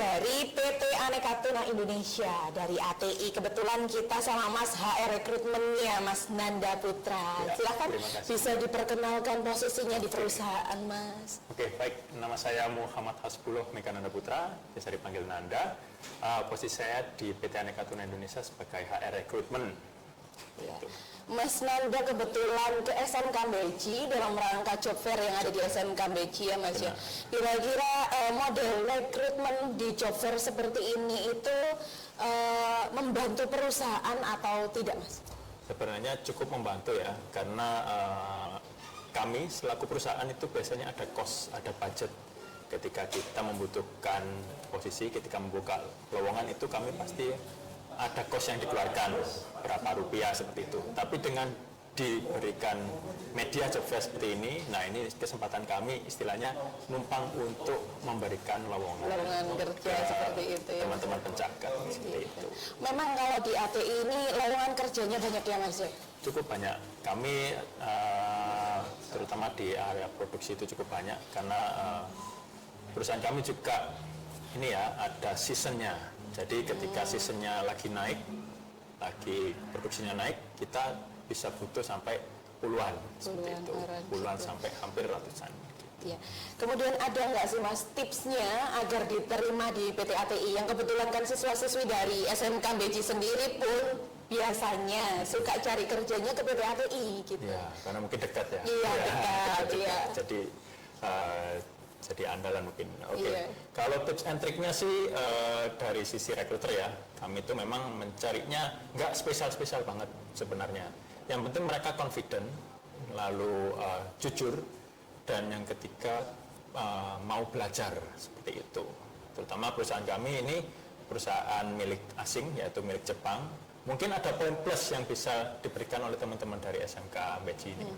dari PT Aneka Tuna Indonesia, dari ATI. Kebetulan kita sama Mas HR Rekrutmennya, Mas Nanda Putra. Ya, silakan bisa diperkenalkan posisinya di perusahaan, Mas. Oke, baik. Nama saya Muhammad Hasbuloh Mega Nanda Putra, biasa dipanggil Nanda. Posisi saya di PT Aneka Tuna Indonesia sebagai HR Rekrutmen. Ya. Mas Nanda kebetulan ke SMK Beji dalam rangka job fair yang ada di SMK Beji ya Mas. Ya. Kira-kira model rekrutmen di job fair seperti ini itu membantu perusahaan atau tidak Mas? Sebenarnya cukup membantu ya, karena kami selaku perusahaan itu biasanya ada cost, ada budget. Ketika kita membutuhkan posisi, ketika membuka lowongan itu kami pasti ada cost yang dikeluarkan, berapa rupiah seperti itu. Tapi dengan diberikan media job fair seperti ini, nah ini kesempatan kami istilahnya numpang untuk memberikan lowongan kerja seperti itu ya. Teman-teman pencakar seperti itu. Memang kalau di ATI ini lowongan kerjanya banyak ya Mas ya? Cukup banyak. Kami terutama di area produksi itu cukup banyak karena perusahaan kami juga ini ya ada seasonnya. Jadi ketika seasonnya lagi naik, lagi produksinya naik, kita bisa butuh sampai puluhan seperti itu, puluhan sampai hampir ratusan. Gitu. Ya. Kemudian ada nggak sih Mas tipsnya agar diterima di PT ATI yang kebetulan kan siswa-siswi dari SMK Beji sendiri pun biasanya suka cari kerjanya ke PT ATI gitu. Ya, karena mungkin dekat ya. Iya, dekat. Iya. Jadi andalan mungkin. Oke. Iya. Kalau tips and triknya sih dari sisi rekruter ya, kami itu memang mencarinya nggak spesial-spesial banget sebenarnya. Yang penting mereka confident, lalu jujur, dan yang ketiga mau belajar seperti itu. Terutama perusahaan kami ini perusahaan milik asing, yaitu milik Jepang. Mungkin ada poin plus yang bisa diberikan oleh teman-teman dari SMK Beji ini.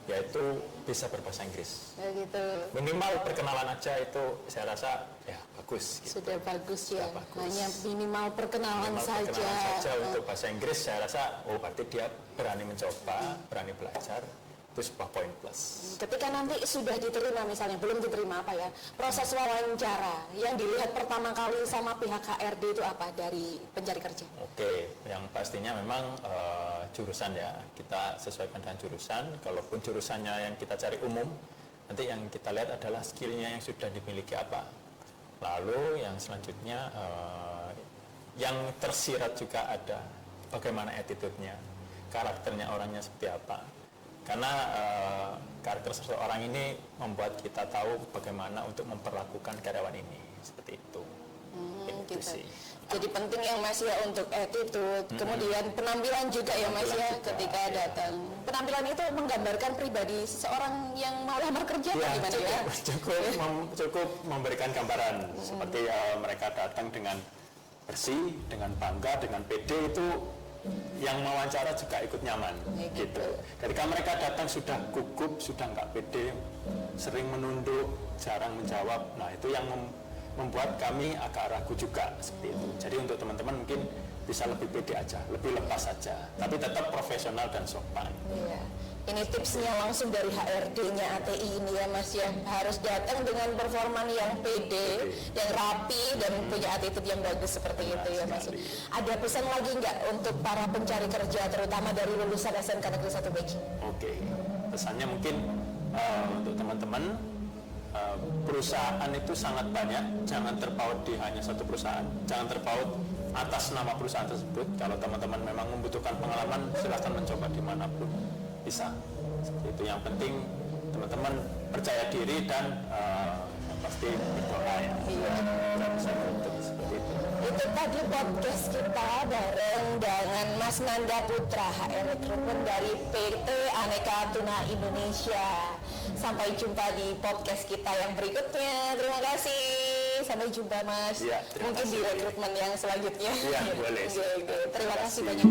Yaitu bisa berbahasa Inggris. Ya gitu. Minimal perkenalan aja itu saya rasa ya bagus. Gitu. Sudah bagus ya. Sudah bagus. Hanya minimal perkenalan saja. Perkenalan saja untuk bahasa Inggris saya rasa berarti dia berani mencoba, berani belajar. Itu sebuah poin plus. Ketika nanti sudah diterima misalnya, belum diterima apa ya, proses wawancara yang dilihat pertama kali sama pihak HRD itu apa dari pencari kerja? Oke, yang pastinya memang jurusan ya, kita sesuaikan dengan jurusan. Kalaupun jurusannya yang kita cari umum, nanti yang kita lihat adalah skillnya yang sudah dimiliki apa. Lalu yang selanjutnya yang tersirat juga ada bagaimana attitude-nya, karakternya orangnya seperti apa. Karena karakter seseorang ini membuat kita tahu bagaimana untuk memperlakukan karyawan ini seperti itu. Gitu. Jadi penting ya Mas ya untuk attitude, kemudian penampilan juga ya Mas ya ketika datang. Penampilan itu menggambarkan pribadi seseorang yang mau lamar kerja ya, gimana ya? Cukup memberikan gambaran seperti mereka datang dengan bersih, dengan bangga, dengan pede itu. Yang mewawancara juga ikut nyaman gitu. Ketika mereka datang sudah gugup, sudah nggak pede, sering menunduk, jarang menjawab. Nah itu yang membuat kami agak ragu juga seperti itu. Jadi untuk teman-teman mungkin bisa lebih pede aja, lebih lepas saja, tapi tetap profesional dan sopan. Iya. Ini tipsnya langsung dari HRD-nya ATI ini ya Mas ya, harus datang dengan performa yang pede, yang rapi dan punya attitude yang bagus seperti itu ya Mas. Ada pesan lagi nggak untuk para pencari kerja terutama dari lulusan SMK Negeri 1 Beji? Oke, pesannya mungkin untuk teman-teman, perusahaan itu sangat banyak, jangan terpaut di hanya satu perusahaan, jangan terpaut atas nama perusahaan tersebut. Kalau teman-teman memang membutuhkan pengalaman, silakan mencoba dimanapun bisa. Seperti itu. Yang penting teman-teman percaya diri dan pasti berdoa ya. Iya. Seperti itu. Itu tadi podcast kita bareng dengan Mas Nanda Putra, HR Rekrutmen dari PT Aneka Tuna Indonesia. Sampai jumpa di podcast kita yang berikutnya. Terima kasih. Sampai jumpa Mas. Ya, mungkin kasih. Di rekrutmen yang selanjutnya. Iya, boleh. Terima kasih banyak.